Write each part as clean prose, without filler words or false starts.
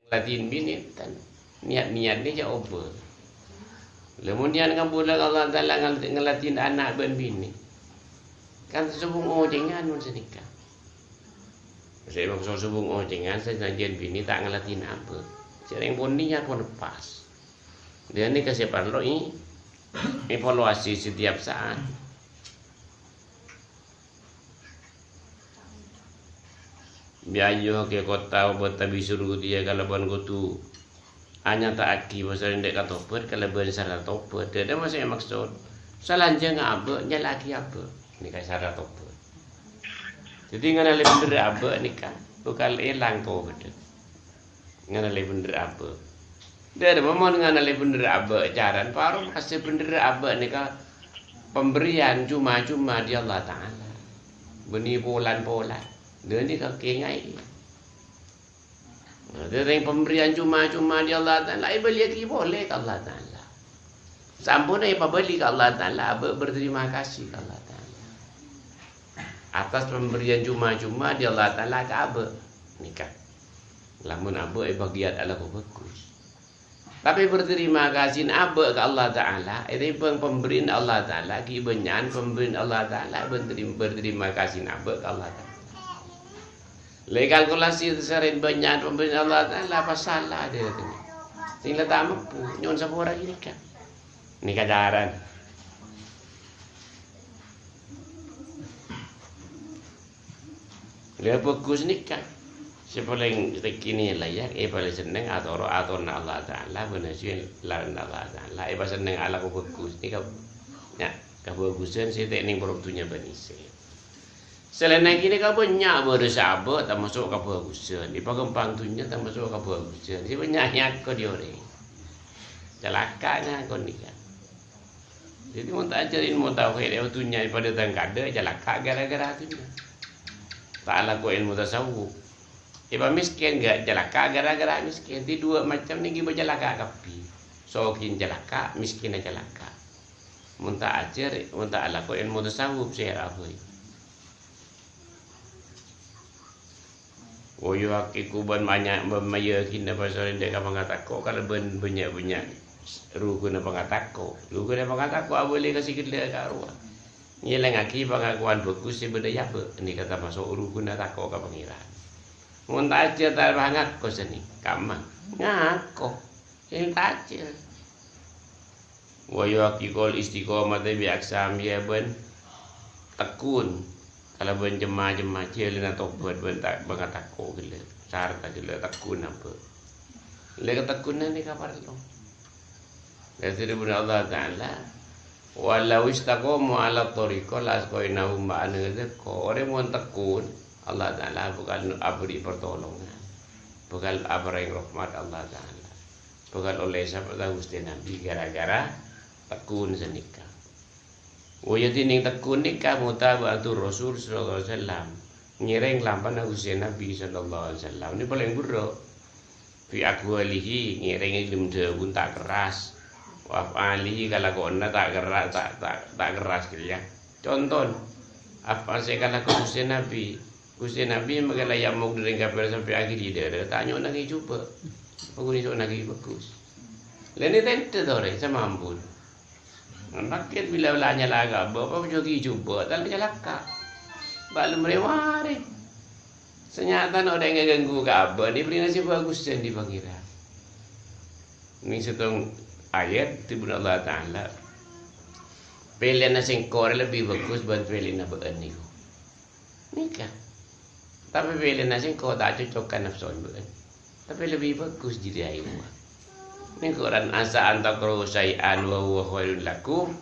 Latin bini tan niat-niat ni je over. Kemudian kabulan Allah Taala ngelatin anak ben bini. Kan sebung ojengan mun senika. Saya maksud sebung ojengan senajan bini tak ngelatin apa. Sering pun niat pun lepas. Dia ni kasih perlu evaluasi setiap saat. Biaya ke kota betabi suruh dia kalau ban tu hanya tak aki pasal ndek kata topet kalau ban salah topet dia masih maksud salanja ngabe nyalaki apa ni kai salah topet jadi ngana le bener apa ni kan bukan hilang to betul ngana le bener apa dia ada momon ngana le bener apa jaran paru masih bener apa ni kan pemberian cuma-cuma di Allah Taala beni polan-polan dia ni kaki ngai. Dia yang pemberian cuma-cuma di Allah Ta'ala. Beli lagi boleh ke Allah Ta'ala. Sampun apa beli ke Allah Ta'ala. Berterima kasih ke Allah Ta'ala. Atas pemberian cuma-cuma di Allah Ta'ala ke apa? Nikah. Lamun apa bagian Allah bagus. Tapi berterima kasih apa ke Allah Ta'ala. Itu pemberian Allah Ta'ala. Kibanyan pemberian Allah Ta'ala. Berterima kasih apa ke Allah Ta'ala. Kalkulasi sesarin banyak pemberian Allah Ta'ala apa salah dia tu. Sehingga tak mampu nyon sapora ini kan. Ini kajaran. Lihat bagus ni kan. Sepaling kini lah ya. Paling seneng atau Allah Ta'ala benasil lawan Allah Ta'ala. Paling seneng ala ko bagus ni kan. Ya, kebagusan saya teknik produktunya benisih. Selain ini kau banyak bersahabat tak masuk ke bagusan. Di pagempang tunya tak masuk ke bagusan. Si banyak kau dia orang. Celakanya kau ni kan. Jadi mau tak ajarin mau tahu ilmu tunya pada tangkada celaka gara-gara tunya. Tak laku ilmu tasawuf. Iba miskin gak celaka gara-gara miskin. Di dua macam ni giba celaka kapi. Sokin celaka, miskin celaka. Mau tak ajar, mau tak laku ilmu tasawuf saya rahoi. Oyo aki kuban banyak bermaya kina pasal dia kan mengatakan kalau banyak rugu na pangatako. Rugu na pangatako boleh kasih kita ke arwah. Ni lang aki pengakuan bagus si berdaya apa. Ini kata masuk rugu na tako ke pangeran. Mun tak aja tak bangat ko sini. Kamang ngako. Ini tak aja. Oyo aki kol istiqomah tapi aksam ya ben tekun. Kalau ben jemaah-jemaah cil na tobat ben tak bangat takut gila. Sar tak gila takun apa. Lega takunan ni kabar lo. Dari Allah Ta'ala walau istaqamu ala tariqah la asqainahum ma'an rizqa. Orang mun takun Allah Ta'ala bukan abri pertolongan. Bukan abri rahmat Allah Ta'ala. Bukan oleh sahabat Gusti Nabi gara-gara takun senika. Wajah ini tekun nikah mutaba'atur Rasul sallallahu alaihi wasallam. Nyereng lampan Gusti Nabi sallallahu alaihi wasallam. Ini paling buruk. Fi aqwalihi nyereng ilmu pun tak keras. Wa alihi kalau kona tak keras tak keras gitu ya. Contoh apa saya kalau Gusti Nabi. Gusti Nabi magala yamuk dari kafir sampai akhir dia tanya lagi coba. Paguni so lagi bagus. Lain tente dore sama ampun. Rakyat bila belanja laga, bapak jogi cuba, tak celaka. Balu merewari. Senyata nak ada yang ganggu kabar, dia beri nasi bagus dan dipanggil. Ini setong ayat di bulan Allah Ta'ala. Pilihan nasi kor lebih bagus buat pilihan apa ni? Nikah. Tapi pilihan nasi kor tak cocokkan nafsu bukan. Tapi lebih bagus di dia ini. Ini Quran asa antakru syai'an wa huwa khairul lakum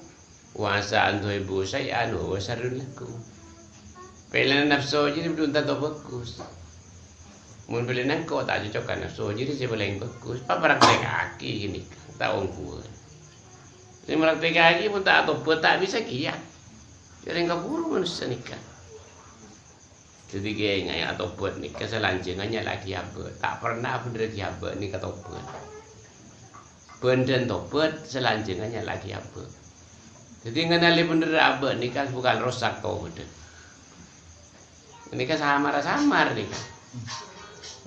wa asa an tuhibbu syai'an wa huwa syarrul lakum. Pilihan nafsu jadi belum tentu bagus. Mun pilihan kau tak cocokkan nafsu jadi saya boleh bagus. Apa praktek kaki ini tak ongkuan. Saya praktek kaki pun tak tahu tak bisa kiat. Jadi enggak buru manusia nikah. Jadi kayaknya atau buat nikah selanjutnya lagi apa? Tak pernah bener apa nikah atau buat. Benden tobat selanjutnya lagi apa? Jadi ngenali bener apa nikah bukan rosak tobat. Nikah samar nih kan.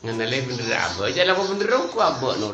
Nganale bener apa? Jalan apa bener ku abok no.